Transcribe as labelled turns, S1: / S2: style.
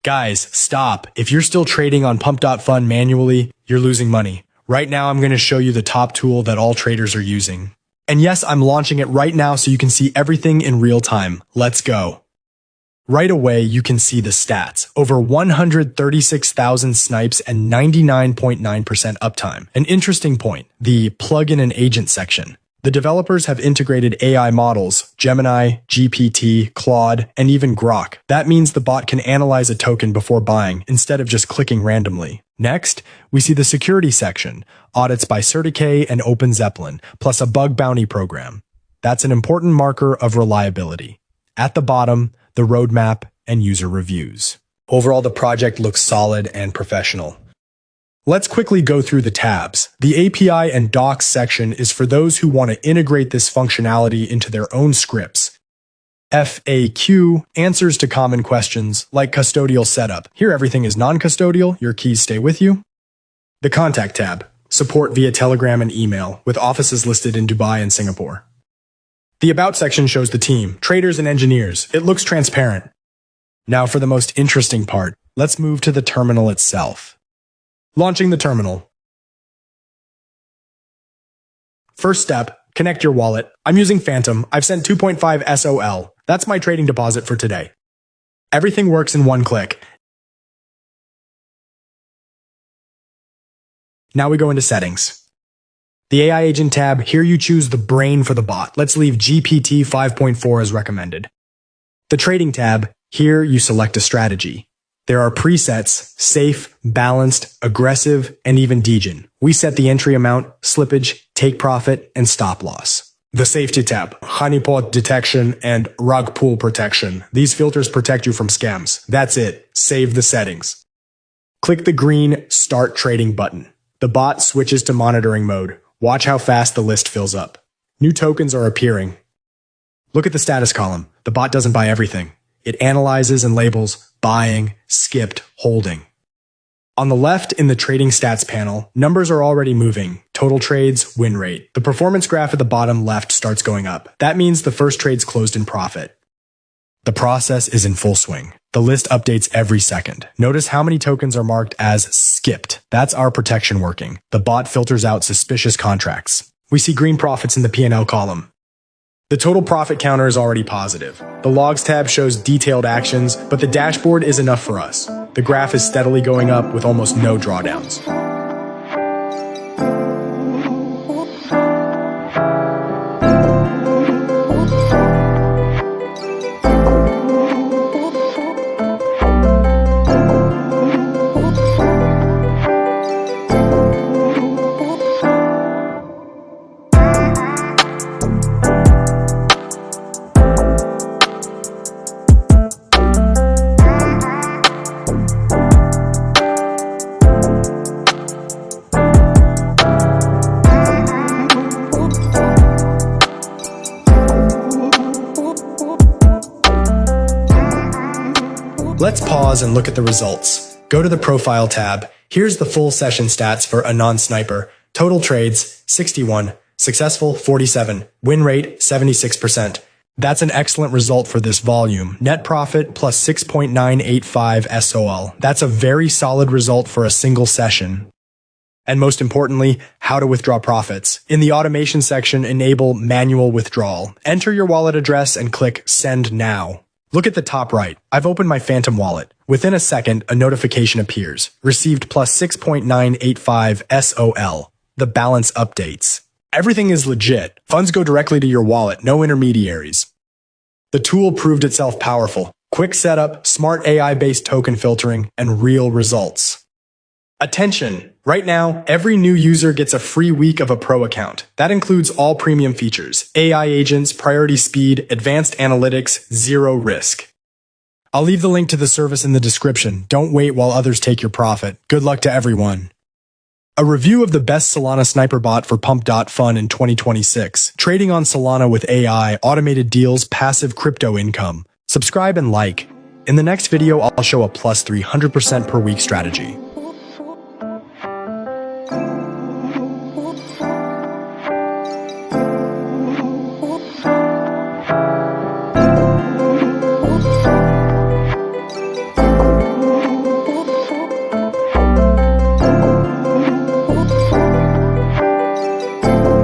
S1: Guys, stop. If you're still trading on pump.fun manually, you're losing money. Right now, I'm going to show you the top tool that all traders are using. And yes, I'm launching it right now so you can see everything in real time. Let's go. Right away, you can see the stats. Over 136,000 snipes and 99.9% uptime. An interesting point, the plugin and agent section. The developers have integrated AI models, Gemini, GPT, Claude, and even Grok. That means the bot can analyze a token before buying, instead of just clicking randomly. Next, we see the security section, audits by 136K and OpenZeppelin, plus a bug bounty program. That's an important marker of reliability. At the bottom, the roadmap and user reviews. Overall, the project looks solid and professional. Let's quickly go through the tabs. The API and docs section is for those who want to integrate this functionality into their own scripts. FAQ, answers to common questions, like custodial setup. Here everything is non-custodial, your keys stay with you. The Contact tab, support via Telegram and email, with offices listed in Dubai and Singapore. The About section shows the team, traders and engineers. It looks transparent. Now for the most interesting part, let's move to the terminal itself. Launching the terminal. First step, connect your wallet. I'm using Phantom. I've sent 2.5 SOL. That's my trading deposit for today. Everything works in one click. Now we go into settings. The AI agent tab, here you choose the brain for the bot. Let's leave GPT 5.4 as recommended. The trading tab, here you select a strategy. There are presets, safe, balanced, aggressive, and even degen. We set the entry amount, slippage, take profit, and stop loss. The safety tab, honeypot detection and rug pull protection. These filters protect you from scams. That's it. Save the settings. Click the green Start Trading button. The bot switches to monitoring mode. Watch how fast the list fills up. New tokens are appearing. Look at the status column. The bot doesn't buy everything. It analyzes and labels buying, skipped, holding. On the left in the trading stats panel, numbers are already moving. Total trades, win rate. The performance graph at the bottom left starts going up. That means the first trade's closed in profit. The process is in full swing. The list updates every second. Notice how many tokens are marked as skipped. That's our protection working. The bot filters out suspicious contracts. We see green profits in the P&L column. The total profit counter is already positive. The Logs tab shows detailed actions, but the dashboard is enough for us. The graph is steadily going up with almost no drawdowns. Let's pause and look at the results. Go to the Profile tab. Here's the full session stats for a non-sniper. Total trades, 61. Successful, 47. Win rate, 76%. That's an excellent result for this volume. Net profit plus 6.985 SOL. That's a very solid result for a single session. And most importantly, how to withdraw profits. In the automation section, enable manual withdrawal. Enter your wallet address and click Send Now. Look at the top right. I've opened my Phantom wallet. Within a second, a notification appears. Received plus 6.985 SOL. The balance updates. Everything is legit. Funds go directly to your wallet, no intermediaries. The tool proved itself powerful. Quick setup, smart AI-based token filtering, and real results. Attention! Right now, every new user gets a free week of a pro account. That includes all premium features, AI agents, priority speed, advanced analytics, zero risk. I'll leave the link to the service in the description. Don't wait while others take your profit. Good luck to everyone. A review of the best Solana Sniper bot for pump.fun in 2026. Trading on Solana with AI, automated deals, passive crypto income. Subscribe and like. In the next video, I'll show a plus 300% per week strategy.
S2: you.